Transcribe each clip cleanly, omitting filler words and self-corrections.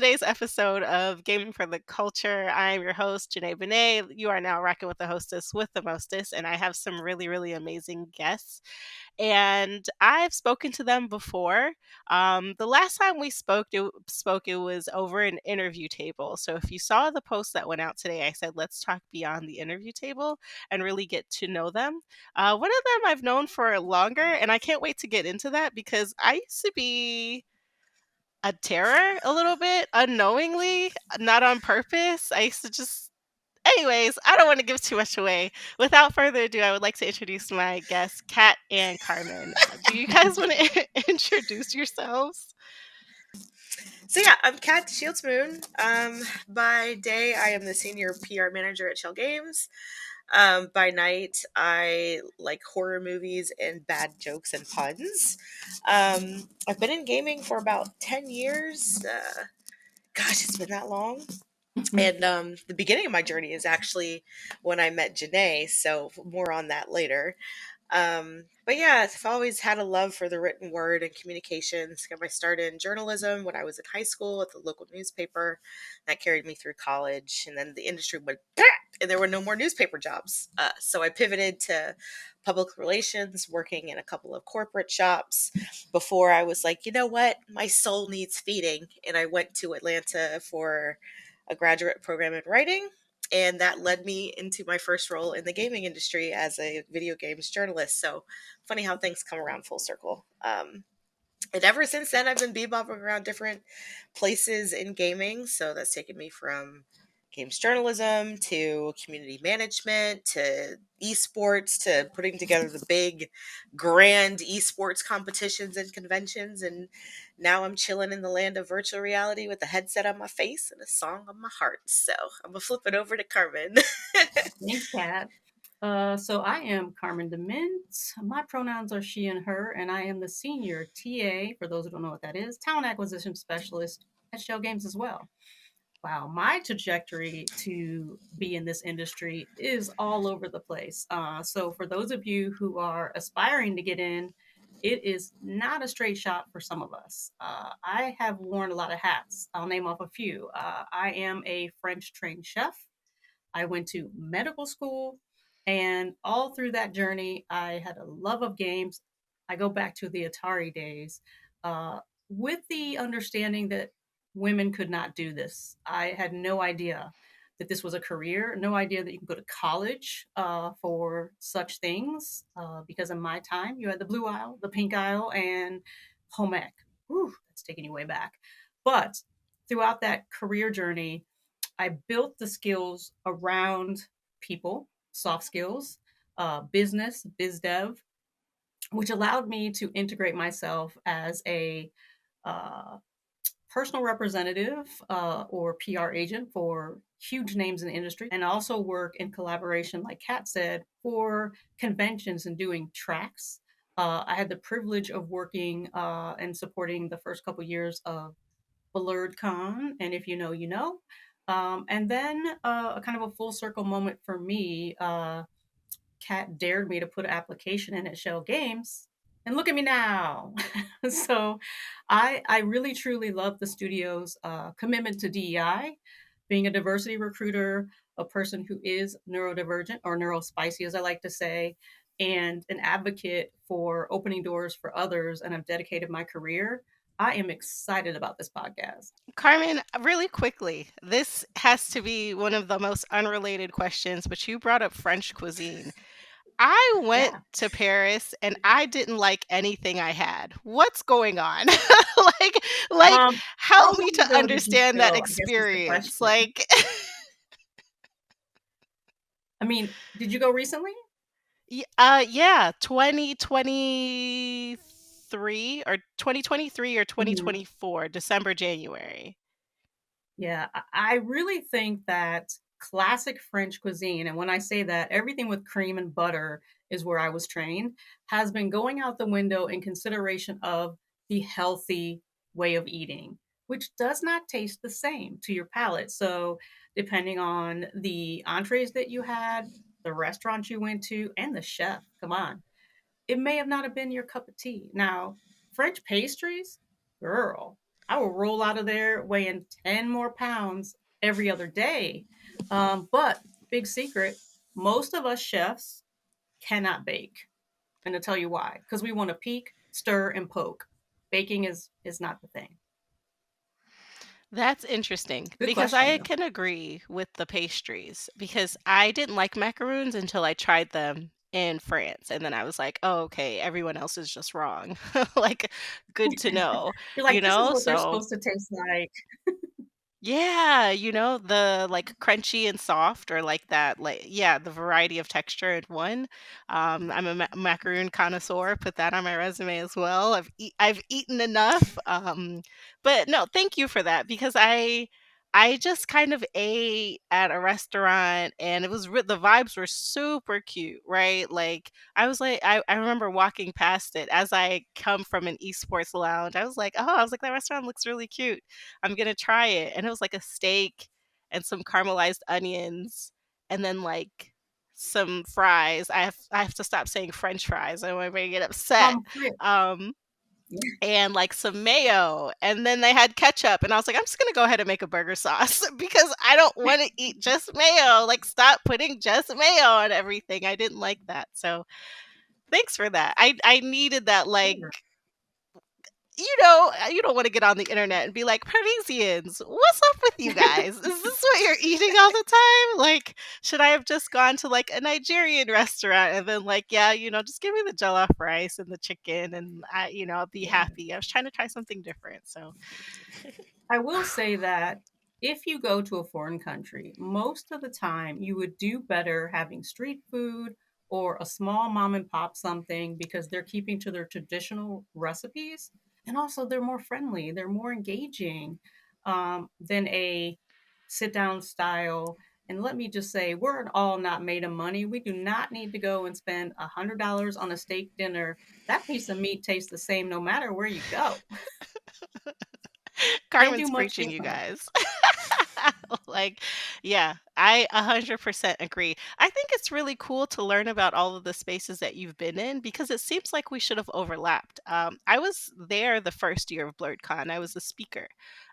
today's episode of Gaming for the Culture. I am your host, Junae Benne. You are now rocking with the hostess with the mostest, and I have some really, really amazing guests. And I've spoken to them before. The last time we spoke, it was over an interview table. So if you saw the post that went out today, I said let's talk beyond the interview table and really get to know them. One of them I've known for longer, and I can't wait to get into that because I used to be a terror a little bit unknowingly, not on purpose. I used to just anyways, I don't want to give too much away. Without further ado, I would like to introduce my guests, Kat and Carmen. Do you guys want to introduce yourselves? So yeah, I'm Kathryn De Shields-Moon. By day, I am the senior PR manager at Schell Games. By night, I like horror movies and bad jokes and puns. I've been in gaming for about 10 years. Gosh, it's been that long. And the beginning of my journey is actually when I met Junae, so more on that later. But yeah, I've always had a love for the written word and communications. Got my start in journalism when I was in high school at the local newspaper. That carried me through college, and then the industry went, and there were no more newspaper jobs. So I pivoted to public relations, working in a couple of corporate shops before I was like, you know what, my soul needs feeding, and I went to Atlanta for a graduate program in writing, and that led me into my first role in the gaming industry as a video games journalist. So funny how things come around full circle. And ever since then, I've been bebopping around different places in gaming. So that's taken me from games journalism to community management to esports to putting together the big grand esports competitions and conventions. And now I'm chilling in the land of virtual reality with a headset on my face and a song on my heart. So I'm going to flip it over to Carmen. Thanks, Kat. So I am Carmen DeMint. My pronouns are she and her, and I am the senior TA, for those who don't know what that is, talent acquisition specialist at Schell Games as well. Wow, my trajectory to be in this industry is all over the place. So for those of you who are aspiring to get in, it is not a straight shot for some of us. I have worn a lot of hats. I'll name off a few. I am a French trained chef. I went to medical school, and all through that journey, I had a love of games. I go back to the Atari days uh, with the understanding that women could not do this. I had no idea that this was a career, no idea that you can go to college for such things. Because in my time, you had the blue aisle, the pink aisle, and home ec. Whew, that's taking you way back. But throughout that career journey, I built the skills around people, soft skills, business, biz dev, which allowed me to integrate myself as a uh, personal representative or PR agent for huge names in the industry, and also work in collaboration, like Kat said, for conventions and doing tracks. I had the privilege of working and supporting the first couple years of BlurredCon, and if you know, you know. And then a kind of a full circle moment for me. Kat dared me to put an application in at Schell Games, and look at me now. So I really truly love the studio's commitment to DEI, being a diversity recruiter, a person who is neurodivergent or neurospicy, as I like to say, and an advocate for opening doors for others. And I've dedicated my career. I am excited about this podcast. Carmen, really quickly, this has to be one of the most unrelated questions, but you brought up French cuisine. I went Yeah. to Paris and I didn't like anything I had. What's going on? like like Um, how help me long to ago did you understand that go? I guess is the experience. question. I mean, did you go recently? Yeah, 2023 or 2023 or Mhm. 2024, December, January. Yeah, I really think that classic French cuisine, and when I say that, everything with cream and butter is where I was trained, has been going out the window in consideration of the healthy way of eating, which does not taste the same to your palate. So, depending on the entrees that you had, the restaurant you went to, and the chef, come on, it may have not have been your cup of tea. Now, French pastries, girl. I will roll out of there weighing 10 more pounds every other day. But big secret, most of us chefs cannot bake. And to tell you why, because we want to peek, stir, and poke. Baking is not the thing. That's interesting Good because question, I though. can agree with the pastries because I didn't like macaroons until I tried them in France. And then I was like, oh, okay, everyone else is just wrong. Like, good to know, You're you like, this is know? what they're So supposed to taste like. yeah, the like crunchy and soft or like that, like yeah, the variety of texture in one. I'm a macaroon connoisseur. Put that on my resume as well. I've eaten enough. But no, thank you for that because I just kind of ate at a restaurant and it was the vibes were super cute, right? Like I remember walking past it as I come from an esports lounge. I was like, that restaurant looks really cute. I'm gonna try it. And it was like a steak and some caramelized onions and then like some fries. I have to stop saying French fries. I don't want to get upset. Pommes Um, and like some mayo. And then they had ketchup. And I was like, I'm just gonna go ahead and make a burger sauce because I don't want to eat just mayo. Like stop putting just mayo on everything. I didn't like that. So thanks for that. I needed that like frites. you don't want to get on the internet and be like, Parisians, what's up with you guys? Is this what you're eating all the time? Like, should I have just gone to like a Nigerian restaurant and then like, yeah, just give me the jollof rice and the chicken and I'll be Yeah. happy. I was trying to try something different. So I will say that if you go to a foreign country, most of the time you would do better having street food or a small mom and pop something because they're keeping to their traditional recipes. And also, they're more friendly, they're more engaging than a sit down style. And let me just say, we're all not made of money. We do not need to go and spend $100 on a steak dinner. That piece of meat tastes the same no matter where you go. Can't do Carmen's much preaching, you different. guys. Like, yeah, I 100% agree. I think it's really cool to learn about all of the spaces that you've been in because it seems like we should have overlapped. I was there the first year of BlurredCon. I was a speaker.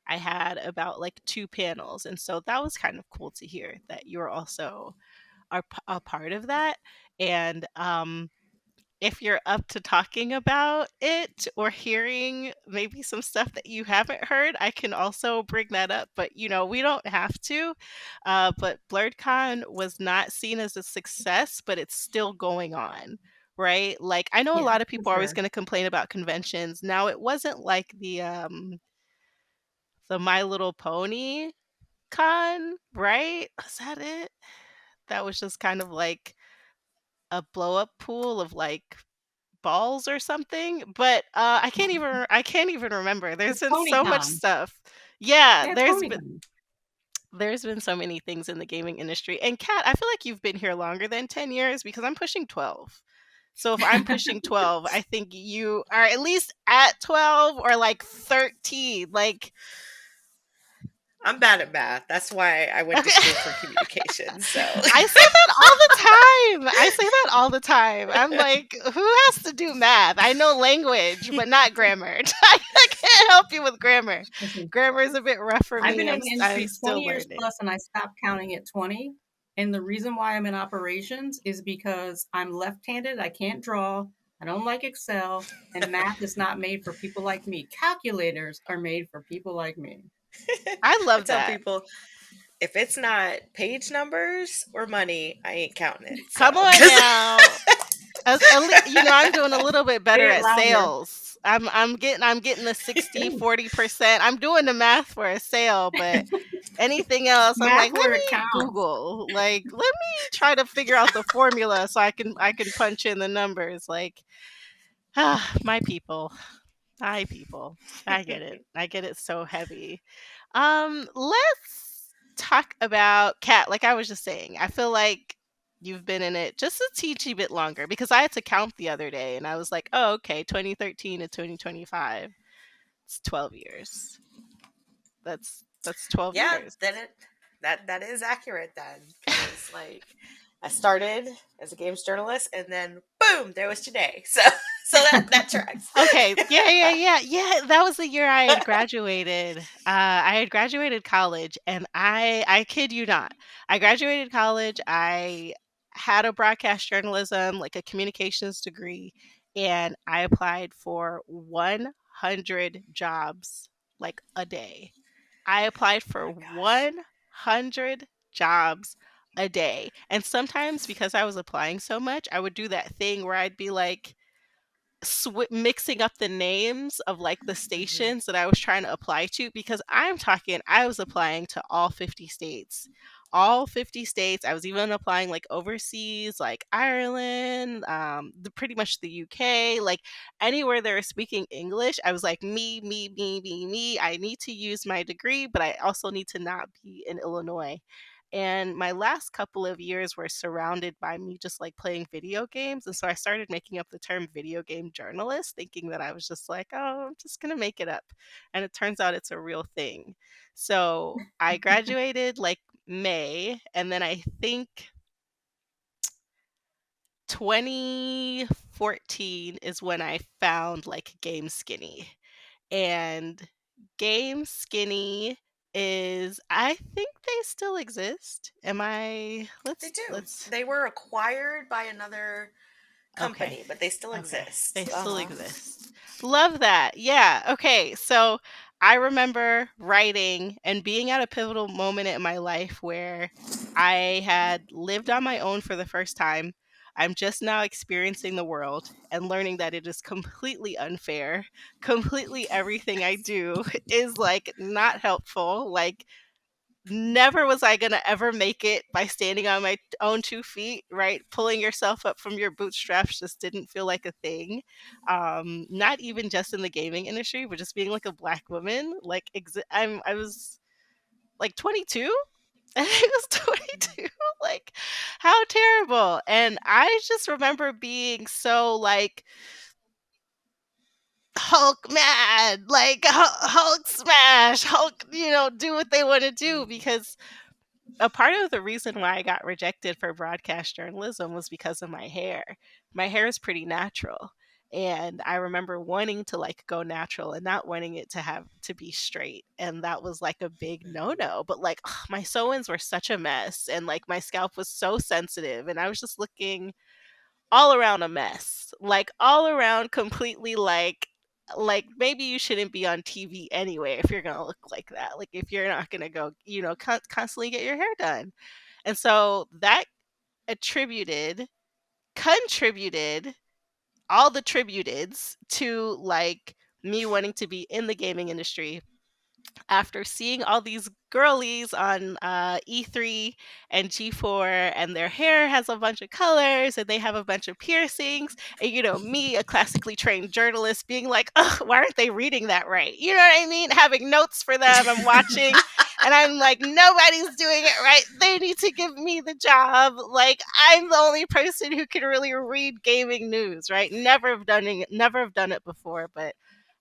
I had about like two panels, and so that was kind of cool to hear that you were also a part of that. And if you're up to talking about it or hearing maybe some stuff that you haven't heard, I can also bring that up. But we don't have to. But BlurredCon was not seen as a success, but it's still going on, right? Like I know a Yeah, lot of for people are always sure. going to complain about conventions. Now it wasn't like the My Little Pony con, right? Was that it? That was just kind of like a blow up pool of like balls or something, but, I can't even remember. There's It's been so much PonyCon. stuff. Yeah, Yeah, it's PonyCon. there's been so many things in the gaming industry. And Kat, I feel like you've been here longer than 10 years because I'm pushing 12. So if I'm pushing 12, I think you are at least at 12 or like 13. Like I'm bad at math. That's why I went to okay. school for communications. So I say that all the time. I say that all the time. I'm like, who has to do math? I know language, but not grammar. I can't help you with grammar. Listen, Grammar is a bit rough for I've me. been in the I'm industry 20 still years learning. plus and I stopped counting at 20. And the reason why I'm in operations is because I'm left-handed, I can't draw, I don't like Excel, and math is not made for people like me. Calculators are made for people like me. I I love tell that. people if it's not page numbers or money, I ain't counting it. So Come on 'cause now. I'm doing a little bit better Say it at louder. sales. I'm getting the 60-40%. I'm doing the math for a sale, but anything else, I'm Math like, let where it me counts. Google. Like, let me try to figure out the formula so I can punch in the numbers. Like, my people. My people. I get it. I get it so heavy. Let's talk about Cat. Like I was just saying, I feel like you've been in it just a teensy bit longer because I had to count the other day and I was like, oh, okay, 2013 to 2025. It's 12 years. That's 12 yeah, years. then that is accurate then because like I started as a games journalist and then boom, there was today. So So that tracks. Okay. Yeah. That was the year I had graduated. I had graduated college, and I kid you not, I graduated college. I had a broadcast journalism, like a communications degree, and I applied for 100 jobs like a day. I applied Oh for my gosh. 100 jobs a day. And sometimes because I was applying so much, I would do that thing where I'd be like, mixing up the names of like the Hmm. stations that I was trying to apply to, because I'm talking I was applying to all 50 states. All 50 states. I was even applying like overseas, like Ireland, pretty much the UK, like anywhere they were speaking English. I was like, me. I need to use my degree, but I also need to not be in Illinois. And my last couple of years were surrounded by me just like playing video games. And so I started making up the term video game journalist, thinking that I was just like, oh, I'm just going to make it up. And it turns out it's a real thing. So I graduated like May. And then I think 2014 is when I found like Game Skinny. And Game Skinny is, I think they still exist. Am I They let's do. let's They were acquired by another okay. company, but they still Okay. They exist. still exist. Love that. Yeah. Okay. So I remember writing and being at a pivotal moment in my life where I had lived on my own for the first time. I'm just now experiencing the world and learning that it is completely unfair. Completely everything I do is like not helpful. Like, never was I gonna ever make it by standing on my own 2 feet, right? Pulling yourself up from your bootstraps just didn't feel like a thing. Not even just in the gaming industry, but just being like a black woman. Like, I was like 22. And I was 22. Like, how terrible. And I just remember being so like Hulk mad, like Hulk smash, Hulk, do what they want to do, because a part of the reason why I got rejected for broadcast journalism was because of my hair. My hair is pretty natural. And I remember wanting to like go natural and not wanting it to have to be straight. And that was like a big no Mhm. no. But like, my sew ins were such a mess. And like, my scalp was so sensitive. And I was just looking all around a mess. Like, all around completely like maybe you shouldn't be on TV anyway if you're going to look like that. Like, if you're not going to go, constantly get your hair done. And so that attributed contributed all the tributeds to like me wanting to be in the gaming industry after seeing all these girlies on E3 and G4, and their hair has a bunch of colors and they have a bunch of piercings. And, me, a classically trained journalist, being like, oh, why aren't they reading that right? You know what I mean? Having notes for them, I'm watching, and I'm like, nobody's doing it right. They need to give me the job. Like, I'm the only person who can really read gaming news, right? Never have done it before, but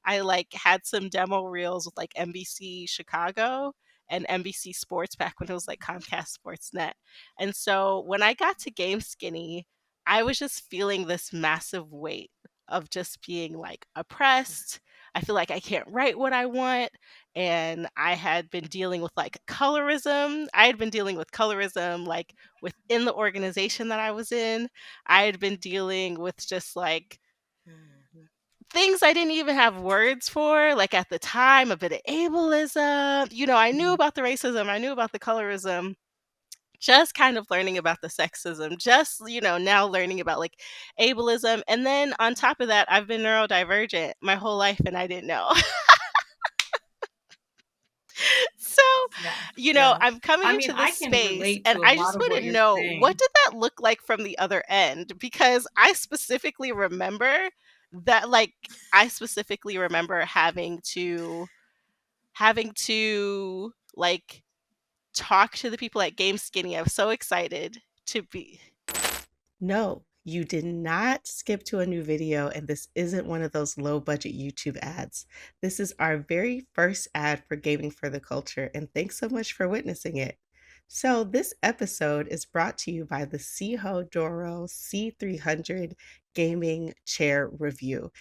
I like had some demo reels with like NBC Chicago and NBC Sports back when it was like Comcast Sportsnet. And so when I got to Game Skinny, I was just feeling this massive weight of just being like oppressed. I feel like I can't write what I want. And I had been dealing with like colorism. I had been dealing with colorism like within the organization that I was in. I had been dealing with just like Mhm. things I didn't even have words for, like at the time, a bit of ableism. I knew about the racism, I knew about the colorism, just kind of learning about the sexism, just, now learning about like ableism. And then on top of that, I've been neurodivergent my whole life and I didn't know. So, Yeah, yeah. I'm coming I mean, into I this can space relate and to a I lot just of want what to you're know, what saying. did that look like from the other end? Because I specifically remember having to like talk to the people at Game Skinny. I was so excited to be. No, you did not skip to a new video, and this isn't one of those low budget YouTube ads. This is our very first ad for Gaming for the Culture, and thanks so much for witnessing it. So, this episode is brought to you by the Siho Doro C300 gaming chair review.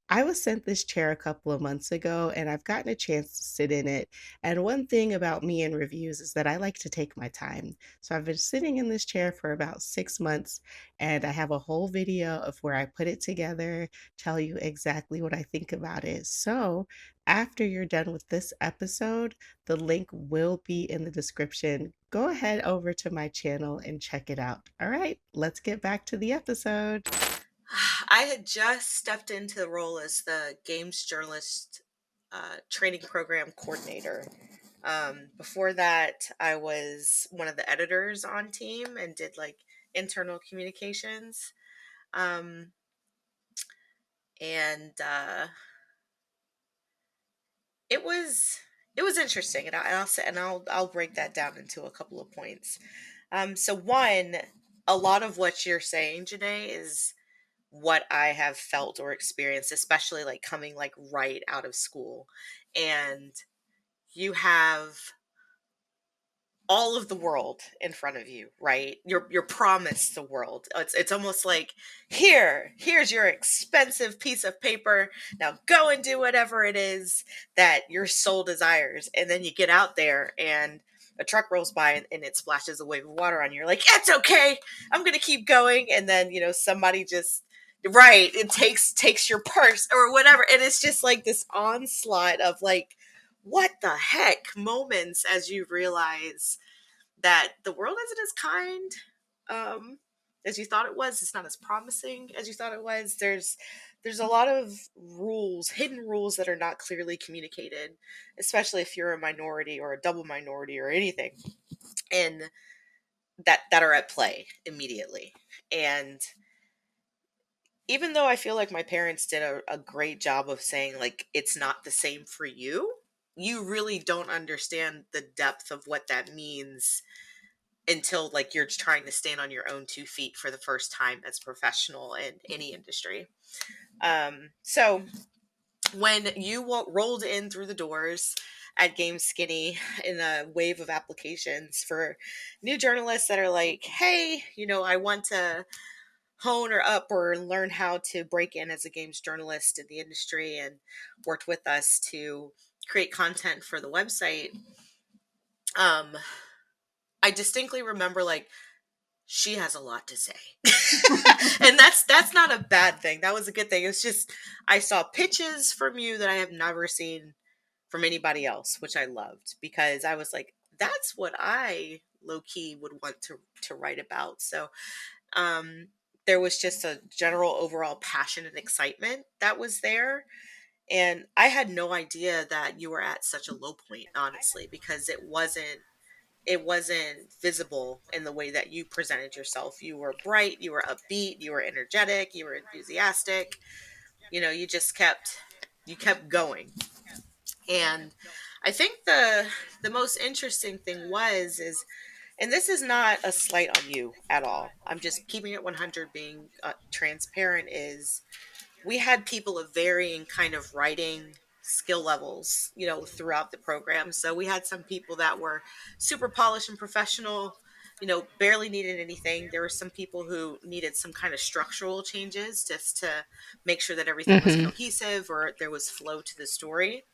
I was sent this chair a couple of months ago and I've gotten a chance to sit in it. And one thing about me and reviews is that I like to take my time. So I've been sitting in this chair for about 6 months and I have a whole video of where I put it together, tell you exactly what I think about it. So after you're done with this episode, the link will be in the description. Go ahead over to my channel and check it out. All right, let's get back to the episode. I had just stepped into the role as the games journalist training program coordinator. Before that, I was one of the editors on team and did like internal communications. Um, and it was interesting, and I'll say, and I'll break that down into a couple of points. So one, a lot of what you're saying, Junae, is what I have felt or experienced, especially like coming like right out of school. And you have all of the world in front of you, right? You're promised the world. It's almost like here's your expensive piece of paper. Now go and do whatever it is that your soul desires. And then you get out there and a truck rolls by and it splashes a wave of water on you. You're like, it's okay. I'm gonna keep going. And then, somebody just right, it takes your purse or whatever. And it's just like this onslaught of like, what the heck moments as you realize that the world isn't as kind as you thought it was. It's not as promising as you thought it was. There's a lot of hidden rules that are not clearly communicated, especially if you're a minority or a double minority or anything, and that are at play immediately. And even though I feel like my parents did a great job of saying like it's not the same for you, you really don't understand the depth of what that means until like you're trying to stand on your own 2 feet for the first time as a professional in any industry. So when you rolled in through the doors at Game Skinny in a wave of applications for new journalists that are like, hey, I want to hone or up or learn how to break in as a games journalist in the industry, and worked with us to create content for the website. I distinctly remember like, she has a lot to say. And that's not a bad thing. That was a good thing. It's just I saw pitches from you that I have never seen from anybody else, which I loved, because I was like, that's what I low key would want to write about. So there was just a general overall passion and excitement that was there. And I had no idea that you were at such a low point, honestly, because it wasn't visible in the way that you presented yourself. You were bright, you were upbeat, you were energetic, you were enthusiastic. You kept going. And I think the most interesting thing is, and this is not a slight on you at all, I'm just keeping it 100, being transparent, is we had people of varying kind of writing skill levels, throughout the program. So we had some people that were super polished and professional, barely needed anything. There were some people who needed some kind of structural changes just to make sure that everything was Mhm. cohesive or there was flow to the story.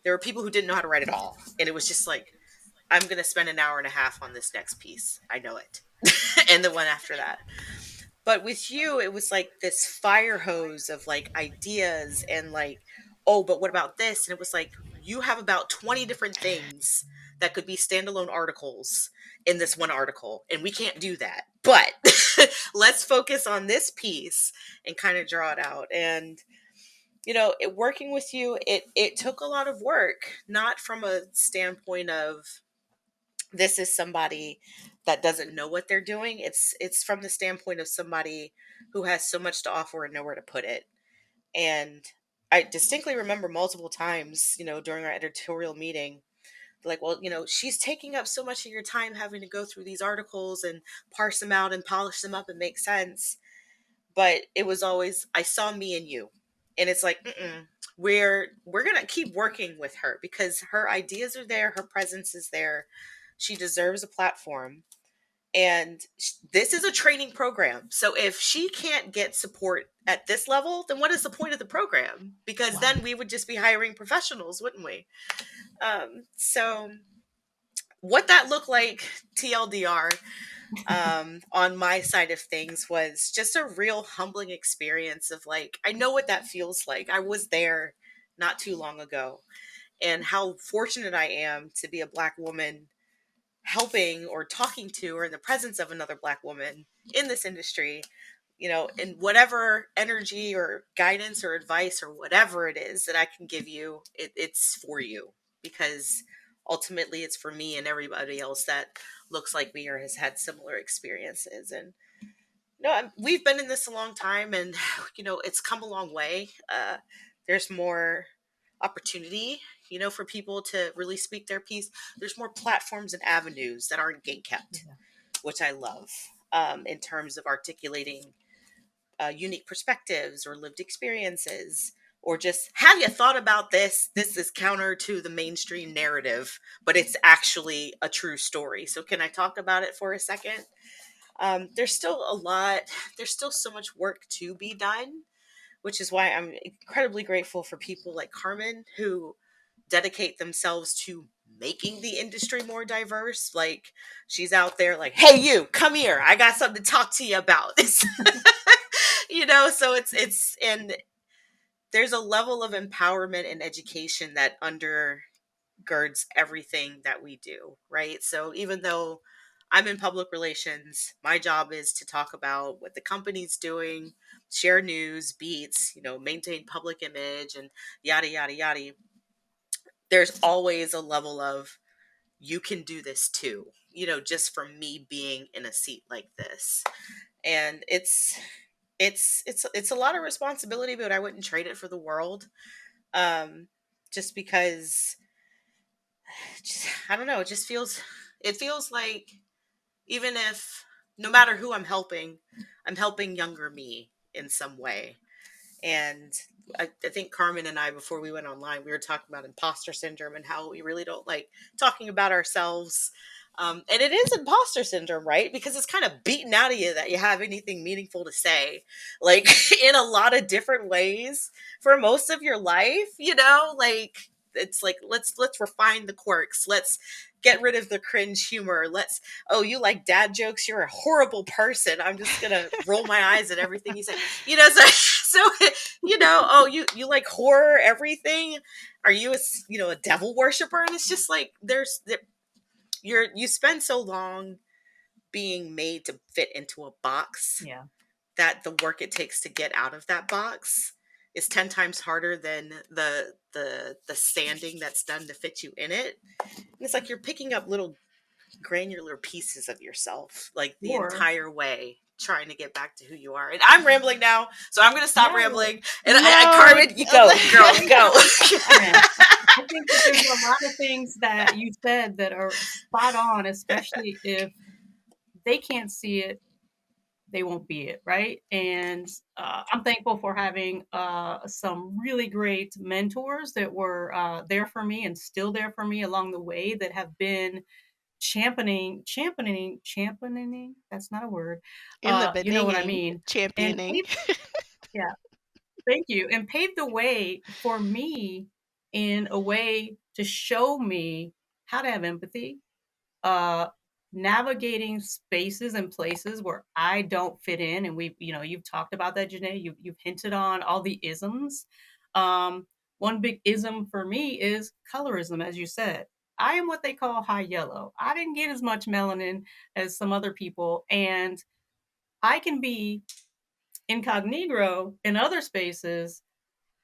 There were people who didn't know how to write at all. And it was just like, I'm going to spend an hour and a half on this next piece. I know it. And the one after that. But with you, it was like this fire hose of like ideas and like, oh, but what about this? And it was like, you have about 20 different things that could be standalone articles in this one article. And we can't do that. But let's focus on this piece and kind of draw it out. And, working with you, it took a lot of work, not from a standpoint of this is somebody that doesn't know what they're doing. It's from the standpoint of somebody who has so much to offer and nowhere to put it. And I distinctly remember multiple times, during our editorial meeting, like, well, she's taking up so much of your time having to go through these articles and parse them out and polish them up and make sense. But it was always, I saw me and you. And it's like, we're going to keep working with her because her ideas are there. Her presence is there. She deserves a platform. And this is a training program. So if she can't get support at this level, then what is the point of the program? Because then we would just be hiring professionals, wouldn't we? So what that looked like, TLDR, on my side of things, was just a real humbling experience of like, I know what that feels like. I was there not too long ago, and how fortunate I am to be a Black woman helping or talking to or in the presence of another Black woman in this industry, and whatever energy or guidance or advice or whatever it is that I can give you, it's for you, because ultimately it's for me and everybody else that looks like me or has had similar experiences. And we've been in this a long time, and it's come a long way. There's more opportunity, for people to really speak their piece. There's more platforms and avenues that aren't gate kept, which I love, in terms of articulating unique perspectives or lived experiences, or just, have you thought about this? This is counter to the mainstream narrative, but it's actually a true story. So can I talk about it for a second? There's still so much work to be done, which is why I'm incredibly grateful for people like Carmen, who dedicate themselves to making the industry more diverse. Like, she's out there like, hey, you come here, I got something to talk to you about. So and there's a level of empowerment and education that undergirds everything that we do, right? So even though I'm in public relations, my job is to talk about what the company's doing, share news, beats, maintain public image, and yada, yada, yada. There's always a level of, you can do this too, just from me being in a seat like this. And it's a lot of responsibility, but I wouldn't trade it for the world. Just because, I don't know, it feels like, even if, no matter who I'm helping younger me in some way. And I think Carmen and I, before we went online, we were talking about imposter syndrome and how we really don't like talking about ourselves. And it is imposter syndrome, right? Because it's kind of beaten out of you that you have anything meaningful to say, like, in a lot of different ways for most of your life, like, it's like, let's refine the quirks. Let's get rid of the cringe humor. Oh, you like dad jokes? You're a horrible person. I'm just going to roll my eyes at everything you say. So oh, you like horror, everything. Are you a devil worshiper? And it's just like, you spend so long being made to fit into a box, that the work it takes to get out of that box is 10 times harder than the sanding that's done to fit you in it. And it's like you're picking up little granular pieces of yourself, like, the entire way, trying to get back to who you are. And I'm rambling now, so I'm going to stop rambling. And Carmen, you go, girl, go. I think that there's a lot of things that you said that are spot on, especially if they can't see it, they won't be it, right? And I'm thankful for having some really great mentors that were there for me and still there for me along the way, that have been championing, that's not a word. In the You know what I beginning, mean? championing. Yeah, thank you. And paved the way for me in a way to show me how to have empathy, uh, navigating spaces and places where I don't fit in. And you've talked about that, Junae. You've hinted on all the isms. One big ism for me is colorism, as you said. I am what they call high yellow. I didn't get as much melanin as some other people, and I can be incognito in other spaces,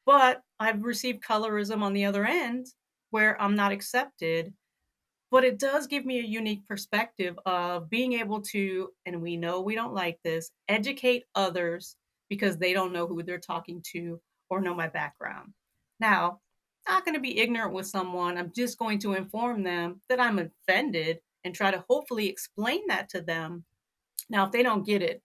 but I've received colorism on the other end where I'm not accepted. But it does give me a unique perspective of being able to, and we know we don't like this, educate others because they don't know who they're talking to or know my background. Now, I'm not going to be ignorant with someone. I'm just going to inform them that I'm offended and try to hopefully explain that to them. Now, if they don't get it,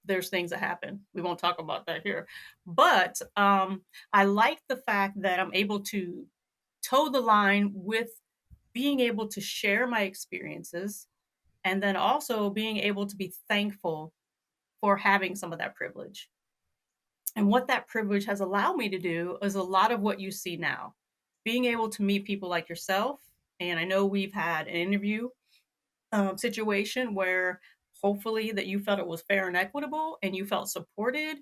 there's things that happen. We won't talk about that here. But I like the fact that I'm able to toe the line with being able to share my experiences, And then also being able to be thankful for having some of that privilege. And what that privilege has allowed me to do is a lot of what you see now. Being able to meet people like yourself. And I know we've had an interview situation where hopefully that you felt it was fair and equitable and you felt supported.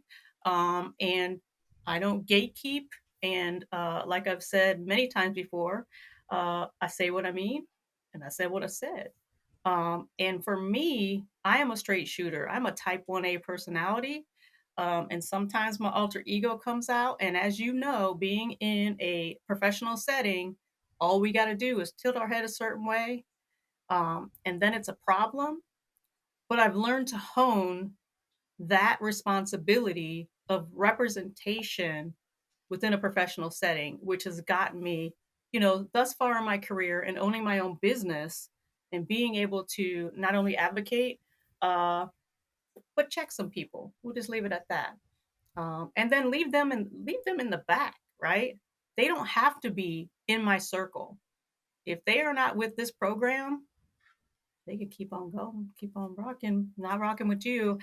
And I don't gatekeep. And like I've said many times before, I say what I mean and I said what I said. And for me, I am a straight shooter. I'm a type 1A personality. And sometimes my alter ego comes out. And as you know, being in a professional setting, all we got to do is tilt our head a certain way. And then it's a problem. But I've learned to hone that responsibility of representation within a professional setting, which has gotten me, thus far in my career and owning my own business and being able to not only advocate, uh, but check some people. We'll just leave it at that. And then leave them in the back, right? They don't have to be in my circle. If they are not with this program, they could keep on going, keep on rocking, not rocking with you.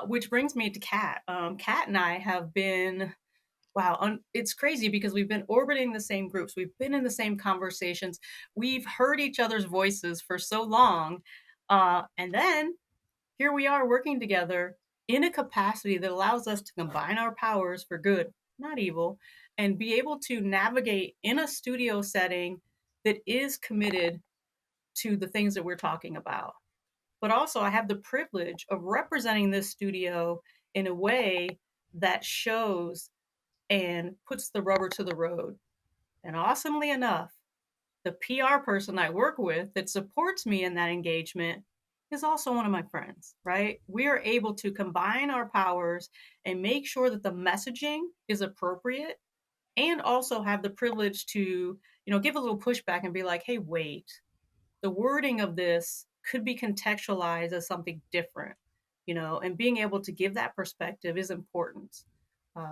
Which brings me to Kat. Kat and I have been, wow, it's crazy because we've been orbiting the same groups. We've been in the same conversations. We've heard each other's voices for so long. And then here we are working together in a capacity that allows us to combine our powers for good, not evil, and be able to navigate in a studio setting that is committed to the things that we're talking about. But also, I have the privilege of representing this studio in a way that shows and puts the rubber to the road. And awesomely enough, the PR person I work with that supports me in that engagement is also one of my friends, right? We are able to combine our powers and make sure that the messaging is appropriate and also have the privilege to, give a little pushback and be like, hey, wait, the wording of this could be contextualized as something different, and being able to give that perspective is important,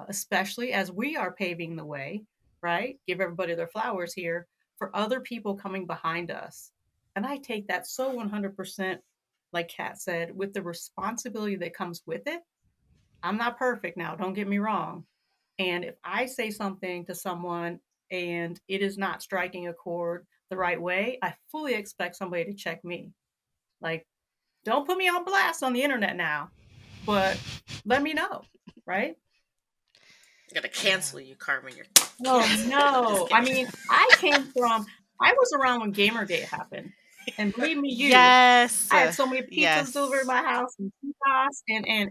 especially as we are paving the way, right? Give everybody their flowers here for other people coming behind us. And I take that so 100%, like Kat said, with the responsibility that comes with it. I'm not perfect now, don't get me wrong. And if I say something to someone and it is not striking a chord the right way, I fully expect somebody to check me. Like, don't put me on blast on the internet now, but let me know, right? I'm gonna cancel you, Carmen. You're Oh canceled. I'm just no. I kidding. mean, I was around when Gamergate happened. And believe me, Yes. I had so many pizzas delivered to Yes. my house and kiosk and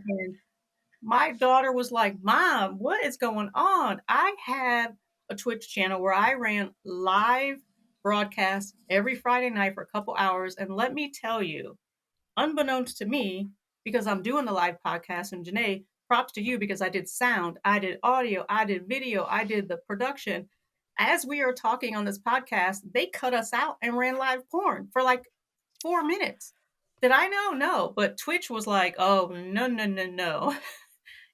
my daughter was like, Mom, what is going on? I had a Twitch channel where I ran live broadcasts every Friday night for a couple hours. And let me tell you, unbeknownst to me, because I'm doing the live podcast, and Junae, props to you because I did sound, I did audio, I did video, I did the production. As we are talking on this podcast, they cut us out and ran live porn for like 4 minutes. Did I know? No. But Twitch was like, oh, no, no, no, no.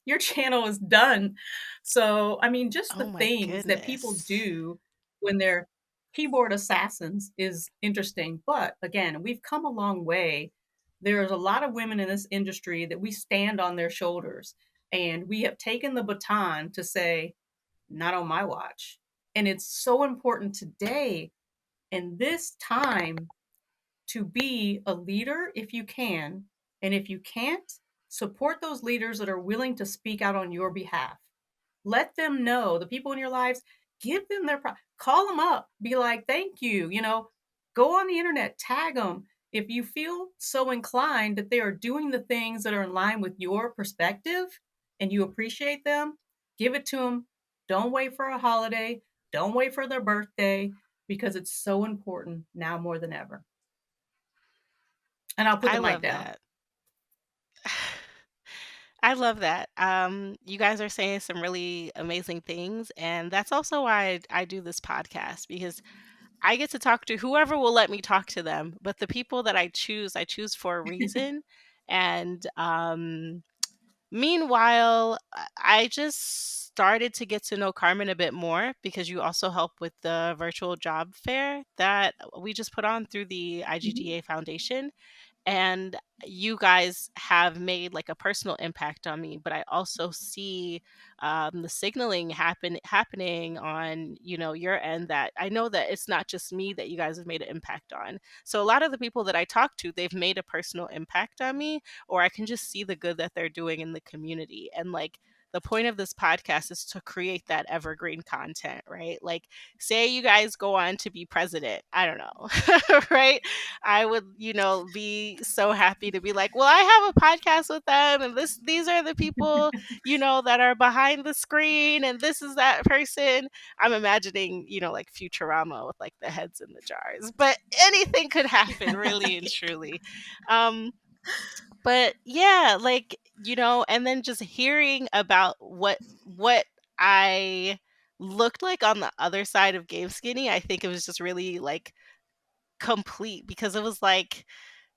Your channel is done. So, I mean, just Oh the my things that people goodness. do when they're keyboard assassins is interesting. But again, we've come a long way. There's a lot of women in this industry that we stand on their shoulders, and we have taken the baton to say, not on my watch. And it's so important today in this time to be a leader if you can. And if you can't, support those leaders that are willing to speak out on your behalf. Let them know, the people in your lives, give them their call them up, be like, thank you, go on the internet, tag them. If you feel so inclined that they are doing the things that are in line with your perspective and you appreciate them, give it to them. Don't wait for a holiday. Don't wait for their birthday because it's so important now more than ever. And I'll put I the mic love down. that. I love that. You guys are saying some really amazing things, and that's also why I do this podcast because I get to talk to whoever will let me talk to them. But the people that I choose for a reason. And meanwhile, I just started to get to know Carmen a bit more because you also help with the virtual job fair that we just put on through the Mhm. IGDA Foundation. and you guys have made like a personal impact on me, but I also see the signaling happening on, you know, your end, that I know that it's not just me that you guys have made an impact on. So a lot of the people that I talk to, they've made a personal impact on me, or I can just see the good that they're doing in the community. And like, the point of this podcast is to create that evergreen content, right? Like, say you guys go on to be president, I don't know, right? I would, you know, be so happy to be like, well, I have a podcast with them, and these are the people, you know, that are behind the screen, and this is that person. I'm imagining, you know, like Futurama with like the heads in the jars, but anything could happen, really and truly. Um, but yeah, like, you know, and then just hearing about what I looked like on the other side of Game Skinny, I think it was just really like complete, because it was like,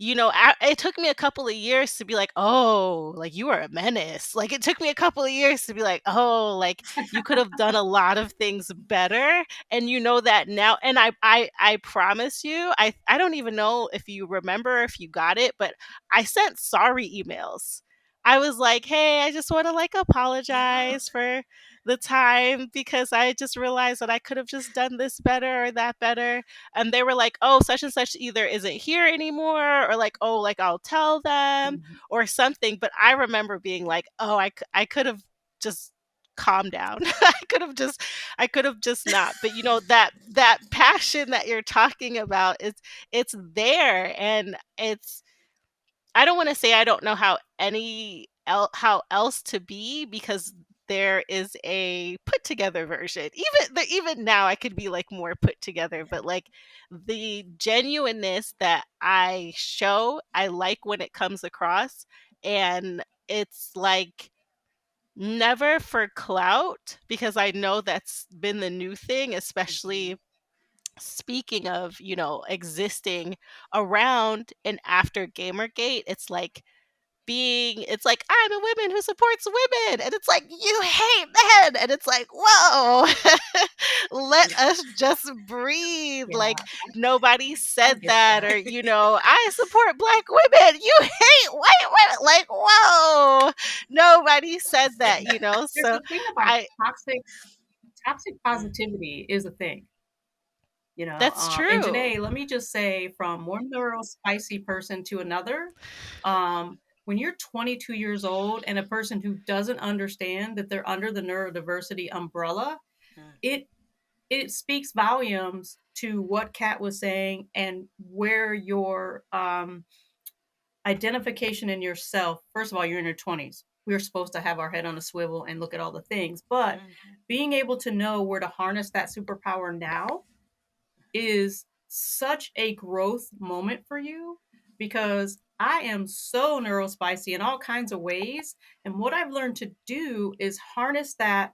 you know, it took me a couple of years to be like, oh, like you are a menace. Like it took me a couple of years to be like, oh, like you could have done a lot of things better, and you know that now. And I promise you, I don't even know if you remember, if you got it, but I sent sorry emails. I was like, hey, I just want to like Yeah. apologize for the time, because I just realized that I could have just done this better or that better. And they were like, oh, such and such either isn't here anymore, or like, oh, like I'll tell them Mhm. or something. But I remember being like, oh, I could have just calmed down. I could have just not. But you know, that passion that you're talking about, it's there, and it's, I don't want to say I don't know how else to be, because there is a put together version. Even now I could be like more put together, but like the genuineness that I show, I like when it comes across, and it's like never for clout, because I know that's been the new thing, especially speaking of, you know, existing around and after Gamergate. It's like, I'm a woman who supports women, and it's like, you hate men, and it's like, whoa, let us just breathe. Yeah, Like, nobody I said get that. that. Or, you know, I support black women, you hate white women. Like, whoa, nobody said that, you know. There's So the thing about I toxic positivity is a thing, you know. That's And true. Junae, let me just say, from one neurospicy person to another, um, when you're 22 years old and a person who doesn't understand that they're under the neurodiversity umbrella, it it speaks volumes to what Kat was saying and where your identification in yourself. First of all, you're in your 20s. We're supposed to have our head on a swivel and look at all the things, but Mhm. being able to know where to harness that superpower now is such a growth moment for you, because I am so neurospicy in all kinds of ways. And what I've learned to do is harness that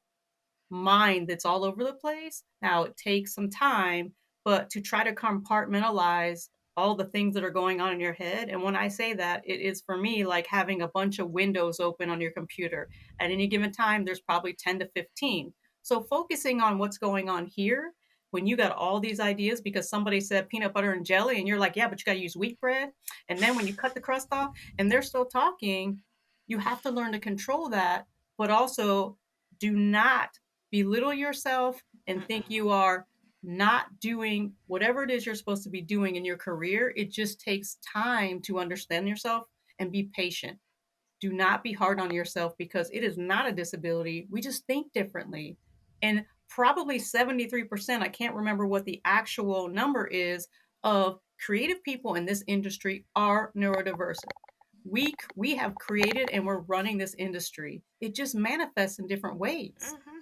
mind that's all over the place. Now, it takes some time, but to try to compartmentalize all the things that are going on in your head. And when I say that, it is for me like having a bunch of windows open on your computer. At any given time, there's probably 10 to 15. So focusing on what's going on here, when you got all these ideas because somebody said peanut butter and jelly, and you're like, yeah, but you got to use wheat bread. And then when you cut the crust off and they're still talking, you have to learn to control that, but also do not belittle yourself and think you are not doing whatever it is you're supposed to be doing in your career. It just takes time to understand yourself and be patient. Do not be hard on yourself, because it is not a disability. We just think differently. And probably 73%, I can't remember what the actual number is, of creative people in this industry are neurodiverse. We have created and we're running this industry. It just manifests in different ways. Mhm.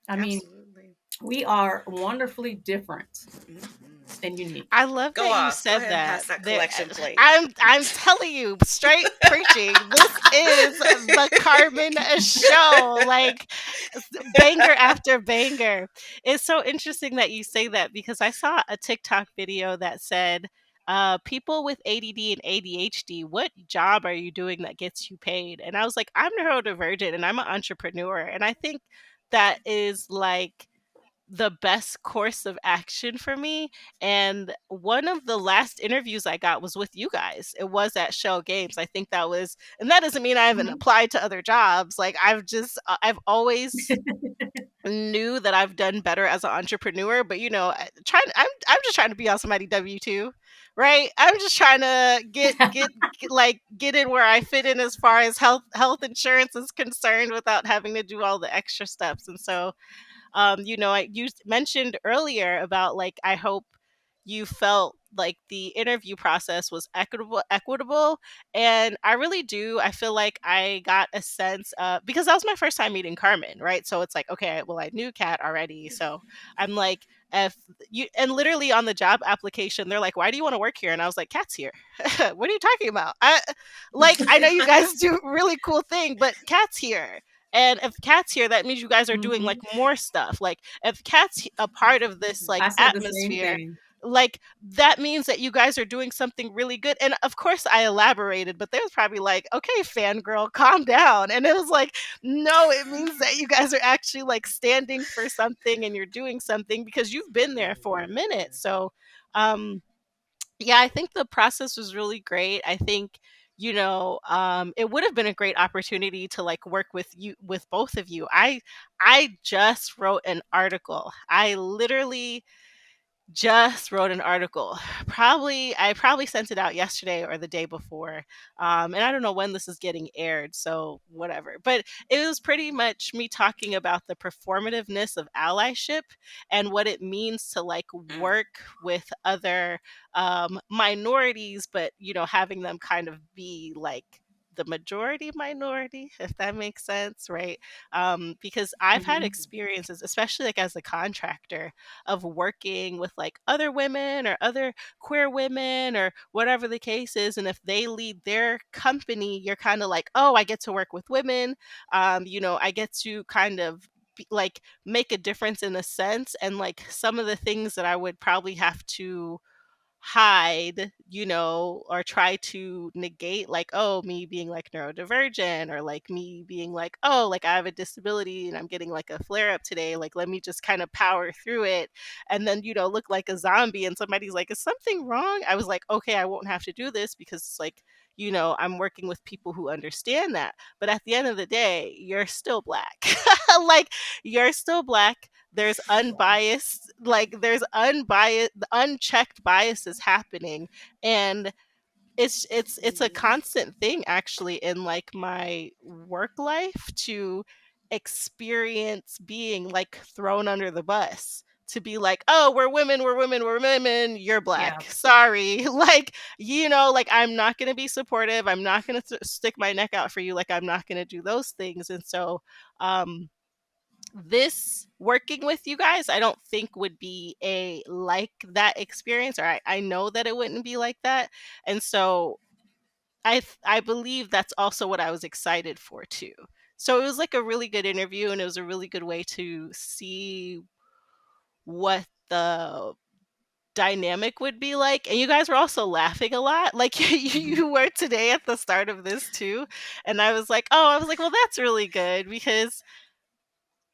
I mean, Absolutely. we are wonderfully different Mhm. and unique. I love Go that you off. Go said ahead and that. pass that collection plate. I'm telling you, straight preaching. This is the Carmen show, like banger after banger. It's so interesting that you say that, because I saw a TikTok video that said, people with ADD and ADHD, what job are you doing that gets you paid? And I was like, I'm neurodivergent and I'm an entrepreneur. And I think that is like the best course of action for me. And one of the last interviews I got was with you guys. It was at Schell Games. I think that was, and that doesn't mean I haven't Mhm. applied to other jobs. Like I've always knew that I've done better as an entrepreneur, but I'm just trying to be on somebody W-2, right? I'm just trying to get in where I fit in as far as health insurance is concerned without having to do all the extra steps. And so you mentioned earlier about like I hope you felt like the interview process was equitable, and I really do. I feel like I got a sense because that was my first time meeting Carmen, right? So it's like, okay, well, I knew Kat already, so I'm like, if you and literally on the job application they're like, why do you want to work here? And I was like, Kat's here. What are you talking about? I know you guys do really cool thing, but Kat's here. And if Kat's here, that means you guys are doing like Mhm. more stuff. Like if Kat's a part of this like I said the same atmosphere, thing. like that means that you guys are doing something really good. And of course I elaborated, but they was probably like, okay, fangirl, calm down. And it was like, no, it means that you guys are actually like standing for something and you're doing something because you've been there for a minute. So um yeah, I think the process was really great. I think, it would have been a great opportunity to like work with both of you. I just wrote an article. I literally just wrote an article. I probably sent it out yesterday or the day before. And I don't know when this is getting aired, so whatever. But it was pretty much me talking about the performativeness of allyship and what it means to like Mm. work with other minorities, but having them kind of be like the majority minority, if that makes sense, right? Because I've had Mhm. experiences, especially like as a contractor, of working with like other women or other queer women or whatever the case is. And if they lead their company, you're kind of like, oh, I get to work with women. I get to kind of like make a difference in a sense. And like some of the things that I would probably have to hide, or try to negate, like, oh, me being like neurodivergent, or like me being like, oh, like I have a disability and I'm getting like a flare up today. Like, let me just kind of power through it and then, look like a zombie. And somebody's like, is something wrong? I was like, okay, I won't have to do this because it's like, I'm working with people who understand that. But at the end of the day, you're still black. Like, you're still black. There's unbiased, unchecked biases happening. And it's a constant thing actually in like my work life to experience being like thrown under the bus, to be like, oh, we're women, you're Yeah. black, sorry. Like, like I'm not going to be supportive, I'm not going to stick my neck out for you, like I'm not going to do those things. And so this working with you guys, I don't think would be a like that experience, or I know that it wouldn't be like that. And so I believe that's also what I was excited for too. So it was like a really good interview, and it was a really good way to see what the dynamic would be like. And you guys were also laughing a lot, like Mhm. you were today at the start of this too. And I was like, well, that's really good because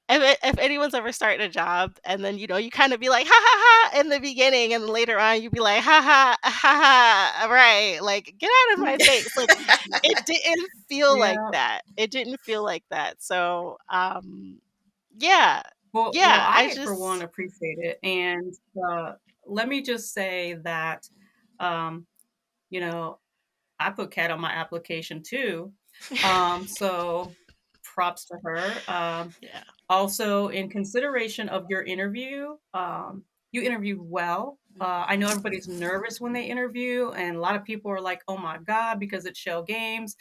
if anyone's ever starting a job and then you kind of be like ha ha ha in the beginning and later on you be like ha ha ha ha, right, like get out of my face, like it didn't feel like Yeah. that, so yeah, Well, yeah, I I for one just appreciate it, and let me just say that um, you know I put Kat on my application too, so props to her. yeah. Also, in consideration of your interview, you interviewed well. I know everybody's nervous when they interview, and a lot of people are like, "Oh my god," because it's Schell Games.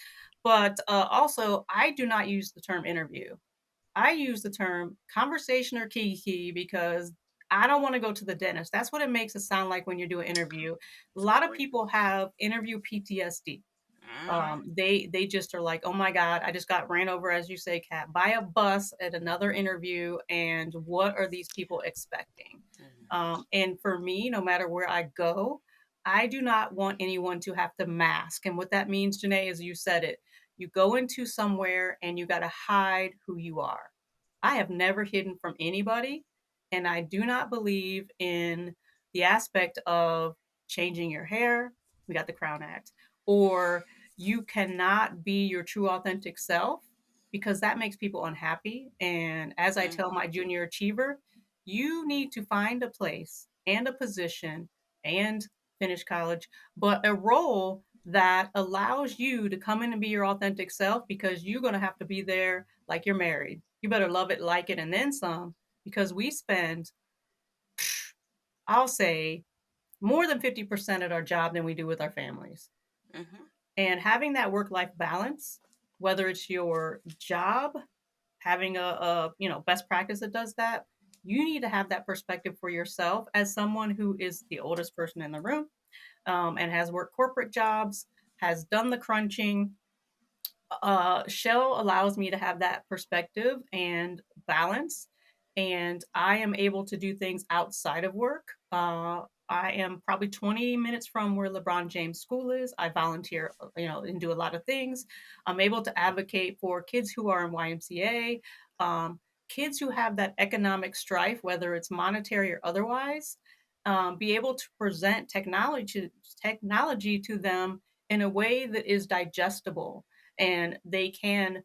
But also, I do not use the term interview. I use the term conversation or kiki because I don't want to go to the dentist. That's what it makes it sound like when you do an interview. A lot of Exactly. people have interview PTSD. Mhm. They just are like, oh my god, I just got ran over, as you say, Kat, by a bus at another interview, and what are these people expecting? And for me, no matter where I go, I do not want anyone to have to mask. And what that means, Junae, is you said it. You go into somewhere and you got to hide who you are. I have never hidden from anybody. And I do not believe in the aspect of changing your hair. We got the Crown Act. Or you cannot be your true authentic self, because that makes people unhappy. And as I tell my junior achiever, you need to find a place and a position and finish college, but a role that allows you to come in and be your authentic self, because you're going to have to be there like you're married. You better love it, like it, and then some, because we spend, I'll say, more than 50% at our job than we do with our families. Mm-hmm. And having that work-life balance, whether it's your job, having a best practice that does that, you need to have that perspective for yourself as someone who is the oldest person in the room, and has worked corporate jobs, has done the crunching. Schell allows me to have that perspective and balance, and I am able to do things outside of work. I am probably 20 minutes from where LeBron James School is. I volunteer, and do a lot of things. I'm able to advocate for kids who are in YMCA, kids who have that economic strife, whether it's monetary or otherwise, be able to present technology to them in a way that is digestible, and they can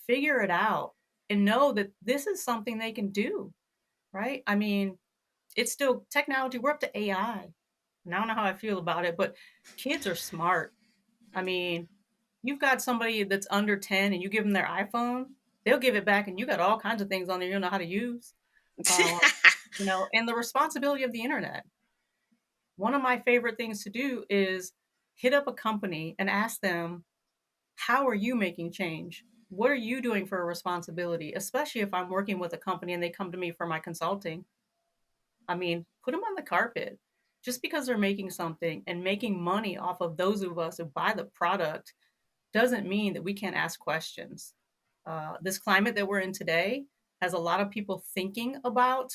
figure it out and know that this is something they can do, right? I mean, it's still technology. We're up to AI. And I don't know how I feel about it, but kids are smart. I mean, you've got somebody that's under 10 and you give them their iPhone, they'll give it back and you got all kinds of things on there you don't know how to use. Uh, and the responsibility of the internet. One of my favorite things to do is hit up a company and ask them, how are you making change? What are you doing for a responsibility? Especially if I'm working with a company and they come to me for my consulting. I mean, put them on the carpet. Just because they're making something and making money off of those of us who buy the product doesn't mean that we can't ask questions. This climate that we're in today has a lot of people thinking about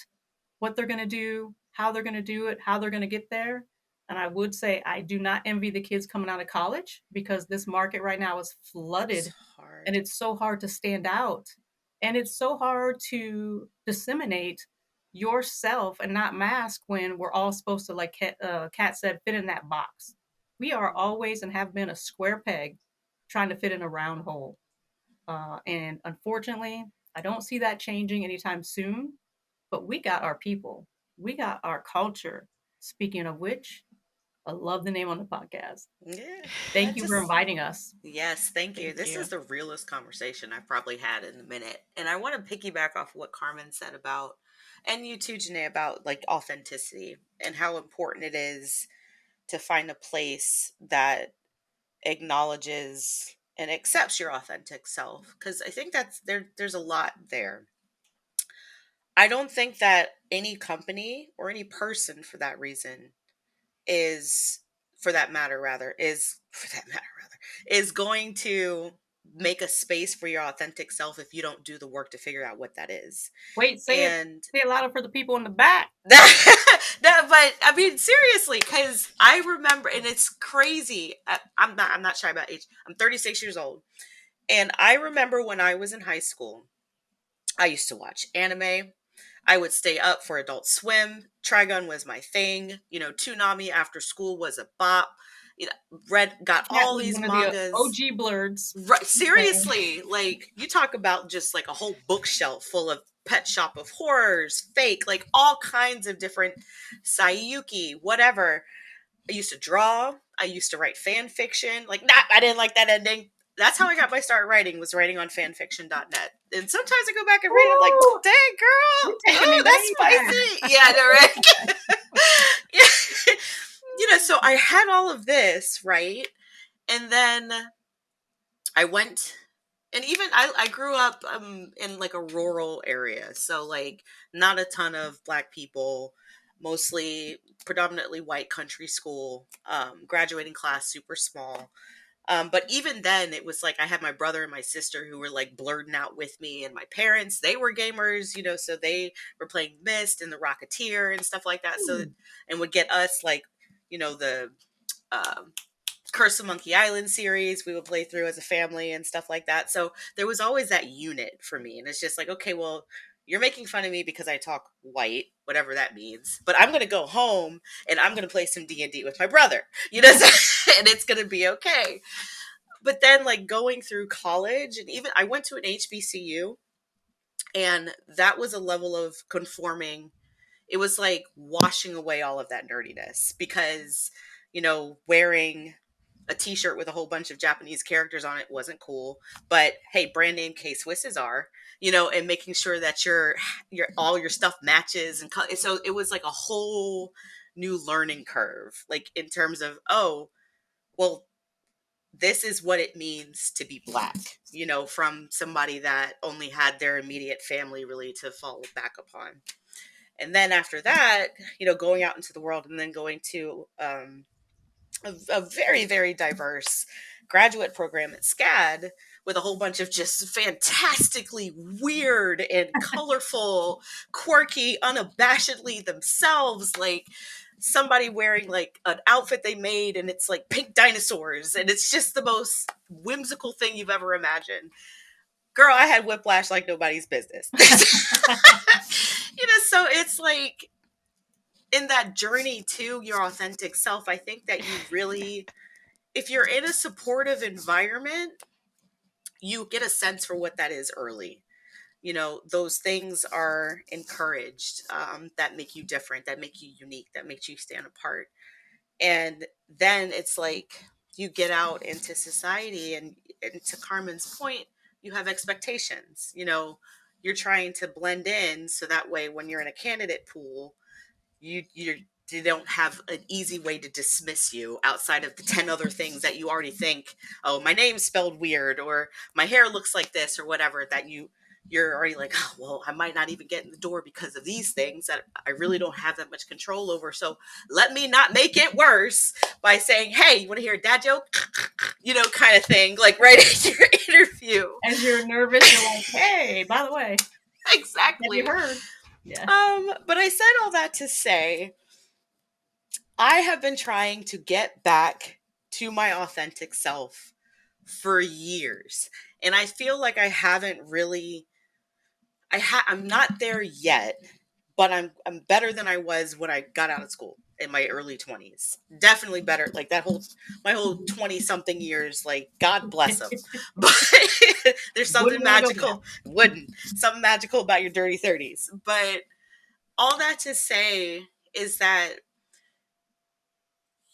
what they're going to do, how they're going to do it, how they're going to get there. And I would say I do not envy the kids coming out of college, because this market right now is It's flooded and hard. it's so hard to stand out. And it's so hard to disseminate yourself and not mask when we're all supposed to, like Kat said, fit in that box. We are always and have been a square peg trying to fit in a round hole. And unfortunately, I don't see that changing anytime soon, but we got our people, we got our culture. Speaking of which, I love the name on the podcast. Yeah. I Thank you for just inviting us. Yes, thank you. Thank This is you. the realest conversation I've probably had in a minute. And I want to piggyback off what Carmen said about, and you too, Janae, about like authenticity and how important it is to find a place that acknowledges and accepts your authentic self. Because I think there's a lot there. I don't think that any company or any person for that reason is for that matter rather is for that matter rather is going to make a space for your authentic self if you don't do the work to figure out what that is. Wait, And say it louder for the people in the back. but I mean seriously, because I remember, and it's crazy. I'm not shy about age. I'm 36 years old, and I remember when I was in high school, I used to watch anime. I would stay up for Adult Swim. Trigun was my thing. Toonami after school was a bop. Got Cat all was these one of the mangas. OG blurs. Right, Man. seriously, like you talk about just like a whole bookshelf full of Pet Shop of Horrors, fake, like all kinds of different Sayuki, whatever. I used to draw. I used to write fan fiction. Like, nah, I didn't like that ending. That's how I got my start writing, was writing on fanfiction.net. And sometimes I go back and read it, I'm like, Ooh, dang, girl, you're taking me oh, that's way back. spicy. Yeah, I know, right? Yeah. So I had all of this, right? And then I went, and even I grew up in like a rural area. So, like, not a ton of Black people, mostly predominantly white country school, graduating class super small. But even then, it was like I had my brother and my sister who were like blurting out with me, and my parents, they were gamers, so they were playing Myst and the Rocketeer and stuff like that. So, and would get us like, the um, Curse of Monkey Island series we would play through as a family and stuff like that. So there was always that unit for me. And it's just like, okay, well, you're making fun of me because I talk white, whatever that means. But I'm going to go home and I'm going to play some D&D with my brother, and it's going to be okay. But then like going through college, and even I went to an HBCU, and that was a level of conforming. It was like washing away all of that nerdiness because, wearing a t-shirt with a whole bunch of Japanese characters on it wasn't cool. But hey, brand name K-Swisses are, and making sure that your all your stuff matches. And so it was like a whole new learning curve, like in terms of, oh, well, this is what it means to be Black, from somebody that only had their immediate family really to fall back upon. And then after that, going out into the world and then going to a very, very diverse graduate program at SCAD with a whole bunch of just fantastically weird and colorful, quirky, unabashedly themselves, like somebody wearing like an outfit they made and it's like pink dinosaurs and it's just the most whimsical thing you've ever imagined. Girl, I had whiplash like nobody's business. So it's like in that journey to your authentic self, I think that you really, if you're in a supportive environment, you get a sense for what that is early. Those things are encouraged, that make you different, that make you unique, that makes you stand apart. And then it's like you get out into society, and to Carmen's point, you have expectations. You're trying to blend in so that way when you're in a candidate pool, you don't have an easy way to dismiss you outside of the 10 other things that you already think, oh, my name's spelled weird, or my hair looks like this, or whatever, that you're already like, oh, well, I might not even get in the door because of these things that I really don't have that much control over. So let me not make it worse by saying, hey, you want to hear a dad joke? Kind of thing, like right at your interview. As you're nervous, you're like, hey, by the way. Exactly. Have you heard? Yeah. But I said all that to say, I have been trying to get back to my authentic self for years. And I feel like I haven't really I'm not there yet, but I'm better than I was when I got out of school in my early 20s. Definitely better. Like my whole 20 something years, like God bless them. But there's something magical. Something magical about your dirty 30s. But all that to say is that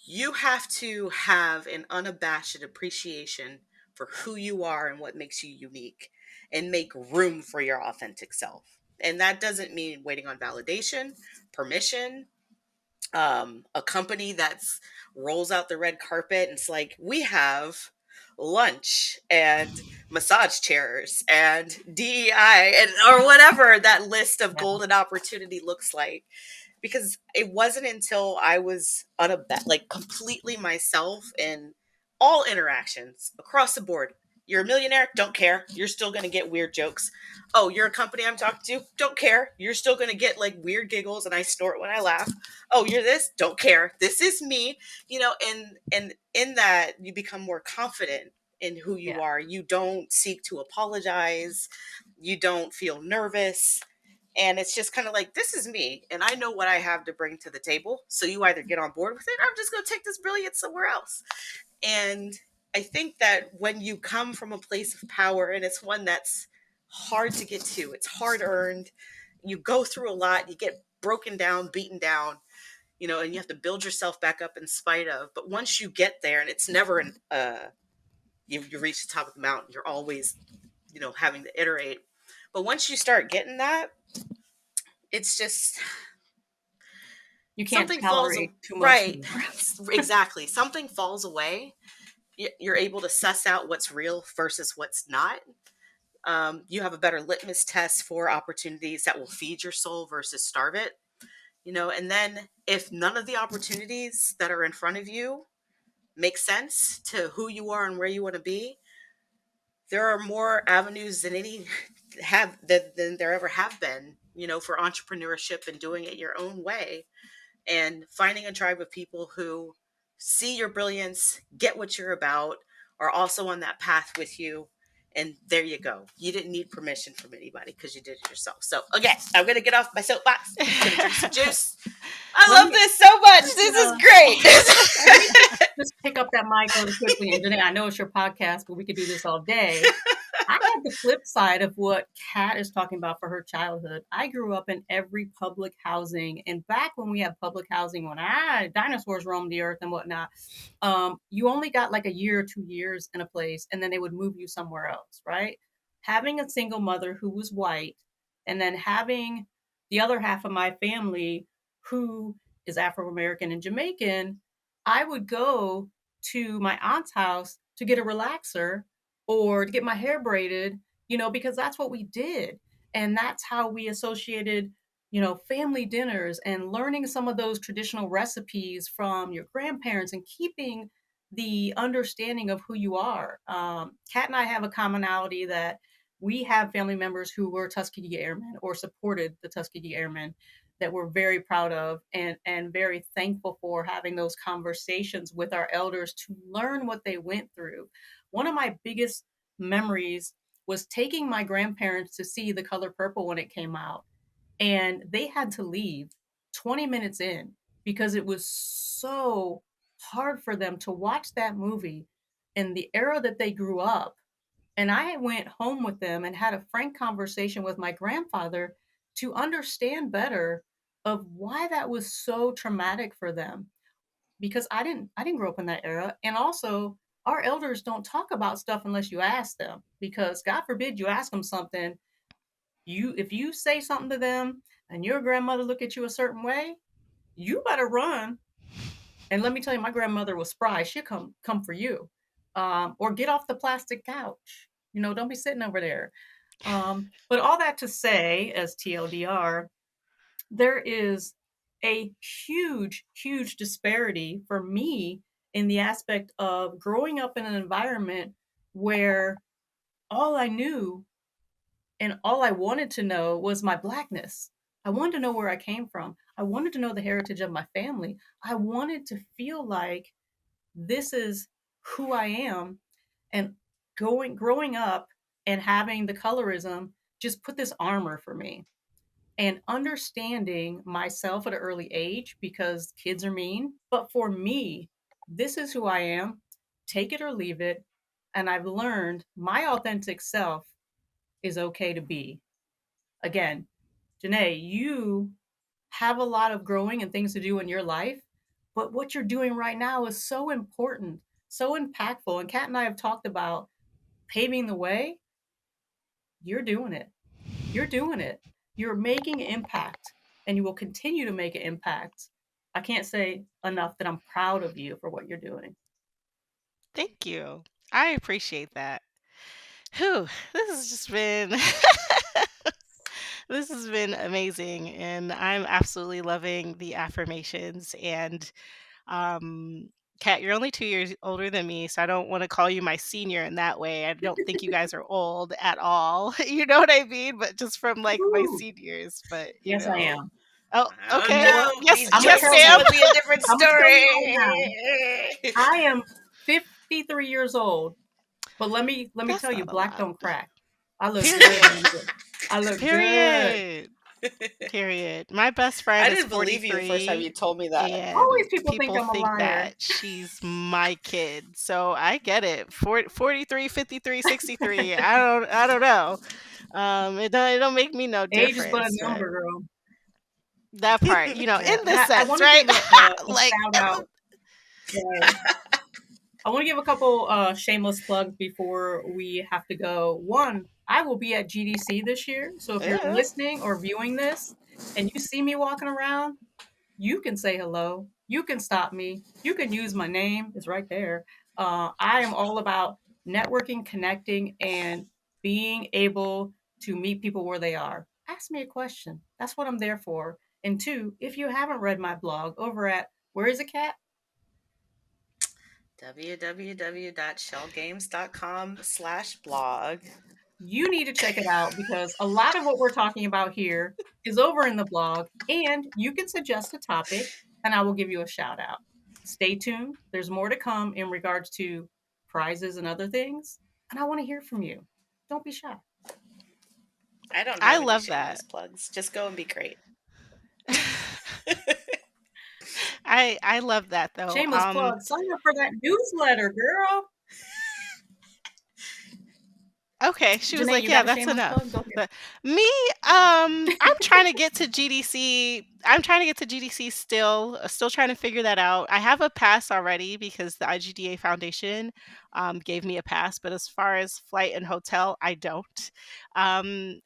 you have to have an unabashed appreciation for who you are and what makes you unique, and make room for your authentic self. And that doesn't mean waiting on validation, permission, a company that's rolls out the red carpet and it's like, we have lunch and massage chairs and DEI and or whatever that list of golden opportunity looks like. Because it wasn't until I was like completely myself in all interactions across the board. You're a millionaire, don't care. You're still going to get weird jokes. Oh, you're a company I'm talking to, don't care. You're still going to get like weird giggles and I snort when I laugh. Oh, you're this, don't care. This is me, and in that you become more confident in who you are. You don't seek to apologize. You don't feel nervous. And it's just kind of like, this is me, and I know what I have to bring to the table. So you either get on board with it, or I'm just going to take this brilliance somewhere else. And I think that when you come from a place of power, and it's one that's hard to get to, it's hard earned, you go through a lot, you get broken down, beaten down, and you have to build yourself back up in spite of. But once you get there, and it's never you reach the top of the mountain, you're always, having to iterate. But once you start getting that, it's just you can't tolerate too much. Right. Exactly. Something falls away. You're able to suss out what's real versus what's not. You have a better litmus test for opportunities that will feed your soul versus starve it. And then if none of the opportunities that are in front of you make sense to who you are and where you want to be, there are more avenues than than there ever have been, for entrepreneurship and doing it your own way, and finding a tribe of people who see your brilliance, get what you're about, are also on that path with you, And there you go. You didn't need permission from anybody because you did it yourself. So, okay, I'm going to get off my soapbox. I'm going to drink some juice. I Let love me this so much. This is let me great. just pick up that mic really quickly. And Junae, I know it's your podcast, but we could do this all day. I had the flip side of what Kat is talking about for her childhood. I grew up in every public housing, and back when we had public housing, when dinosaurs roamed the earth and whatnot, you only got like a year or 2 years in a place, and then they would move you somewhere else, right? Having a single mother who was white, and then having the other half of my family who is Afro American and Jamaican, I would go to my aunt's house to get a relaxer or to get my hair braided, because that's what we did. And that's how we associated, family dinners and learning some of those traditional recipes from your grandparents and keeping the understanding of who you are. Kat and I have a commonality that we have family members who were Tuskegee Airmen or supported the Tuskegee Airmen that we're very proud of and very thankful for having those conversations with our elders to learn what they went through. One of my biggest memories was taking my grandparents to see The Color Purple when it came out, and they had to leave 20 minutes in because it was so hard for them to watch that movie in the era that they grew up. And I went home with them and had a frank conversation with my grandfather to understand better of why that was so traumatic for them, because I didn't grow up in that era. And also, our elders don't talk about stuff unless you ask them, because God forbid you ask them something, if you say something to them and your grandmother look at you a certain way, you better run. And let me tell you, my grandmother was spry. She'll come for you. Or get off the plastic couch. Don't be sitting over there. But all that to say, as TLDR, there is a huge, huge disparity for me in the aspect of growing up in an environment where all I knew and all I wanted to know was my Blackness. I wanted to know where I came from. I wanted to know the heritage of my family. I wanted to feel like this is who I am. And growing up and having the colorism just put this armor for me, and understanding myself at an early age, because kids are mean. But for me, this is who I am. Take it or leave it. And I've learned my authentic self is okay to be. Again, Junae, you have a lot of growing and things to do in your life, but what you're doing right now is so important, so impactful. And Kat and I have talked about paving the way. You're doing it. You're doing it. You're making impact, and you will continue to make an impact. I can't say enough that I'm proud of you for what you're doing. Thank you. I appreciate that. Whew, this has just been this has been amazing, and I'm absolutely loving the affirmations. And um Kat, you're only 2 years older than me, so I don't want to call you my senior in that way. I don't think you guys are old at all. You know what I mean? But just from like my Ooh, seniors. But yes, I am. oh, I don't You know okay. what? know. Yes, These I'm gonna yes, tell choices ma'am. you. would be a different I'm gonna tell you right story. now. I am 53 years old, but let me That's tell you, not a black lot. don't crack. I look good, Period. baby. I look good. Period. Period. My best I friend is didn't believe you the first time 43, you told me that. Always and people think people I'm a think liar. that she's my kid. So I get it. 43, 53, 63. I don't know. It don't make me no Age is but a difference, but number, girl. that part, Yeah, in and this I sense, want to right? give a Like shout out. Right. I want to give a couple shameless plugs before we have to go. One, I will be at GDC this year. So if you're yeah. listening or viewing this and you see me walking around, you can say hello. You can stop me. You can use my name. It's right there. I am all about networking, connecting, and being able to meet people where they are. Ask me a question. That's what I'm there for. And two, if you haven't read my blog over at, where is it, Kat? www.schellgames.com/blog. You need to check it out, because a lot of what we're talking about here is over in the blog, and you can suggest a topic and I will give you a shout out. Stay tuned. There's more to come in regards to prizes and other things, and I want to hear from you. Don't be shy. I don't I have any love shameless that. plugs. Just go and be great. I love that though. Shameless plug. Sign up for that newsletter, girl. Okay, she was Junae, like, you "Yeah, got a that's shameless plug? enough." Go ahead. But me, I'm trying to get to GDC. I'm trying to get to GDC still. Still trying to figure that out. I have a pass already because the IGDA Foundation gave me a pass, but as far as flight and hotel, I don't. And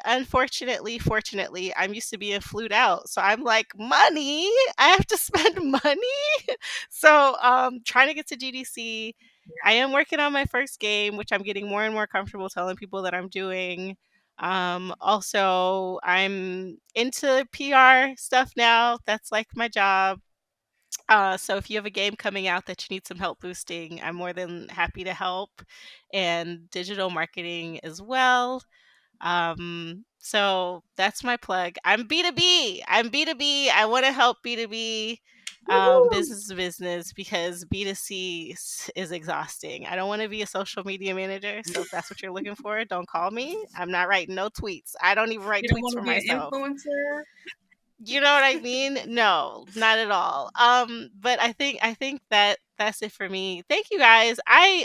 unfortunately, fortunately, I'm used to being flued out, so I'm like, money. I have to spend money. So, trying to get to GDC. I am working on my first game, which I'm getting more and more comfortable telling people that I'm doing. Also, I'm into PR stuff now. That's like my job. So if you have a game coming out that you need some help boosting, I'm more than happy to help. And digital marketing as well. So that's my plug. I'm B2B. I'm B2B. I want to help B2B, Woo-hoo! business to business, because B2C is exhausting. I don't want to be a social media manager. So if that's what you're looking for, don't call me. I'm not writing no tweets. I don't even write You don't tweets want for to be an myself. influencer? You know what I mean? No, not at all. But I think that that's it for me. Thank you guys. I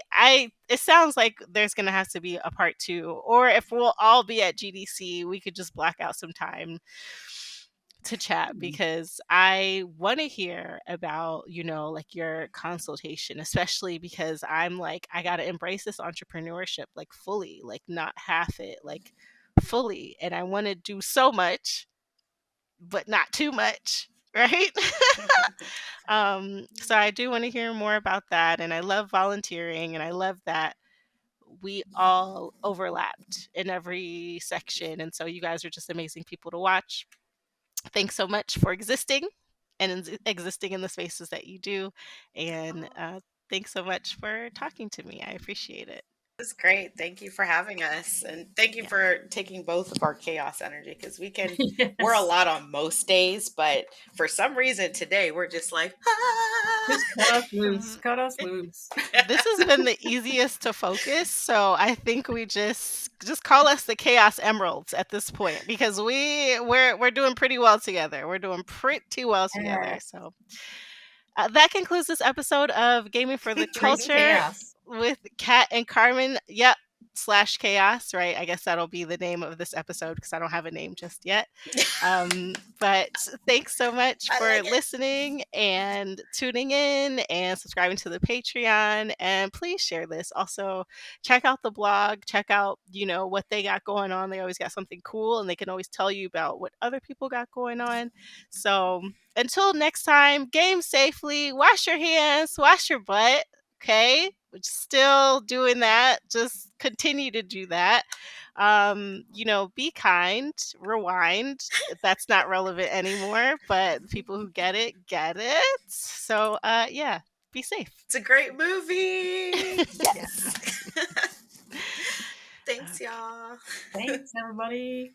it sounds like there's gonna have to be a part two, or if we'll all be at GDC, we could just block out some time to chat because I want to hear about, like your consultation, especially because I'm like, I got to embrace this entrepreneurship like fully, like not half it, like fully. And I want to do so much but not too much, right? So I do want to hear more about that. And I love volunteering, and I love that we all overlapped in every section. And so you guys are just amazing people to watch. Thanks so much for existing and existing in the spaces that you do. And thanks so much for talking to me. I appreciate it. It's great. Thank you for having us. And thank you Yeah. for taking both of our chaos energy because we're a Yes. lot on most days, but for some reason today we're just like, Just cut us loose. V- Cut us loose. This has been the easiest to focus, so I think we just call us the Chaos Emeralds at this point because we're doing pretty well together. We're doing pretty well together. Yes. So that concludes this episode of Gaming for the Trace Culture chaos. with Kat and Carmen. Yep. Slash chaos, right? I guess that'll be the name of this episode because I don't have a name just yet. But thanks so much I for like it. listening and tuning in and subscribing to the Patreon. And please share this. Also, check out the blog. Check out, what they got going on. They always got something cool, and they can always tell you about what other people got going on. So until next time, game safely, wash your hands, wash your butt. Okay, we're still doing that. Just continue to do that. Be kind, rewind. That's not relevant anymore, but the people who get it, get it. So, yeah, be safe. It's a great movie. Yeah. Yes. Thanks, Okay. y'all. Thanks, everybody.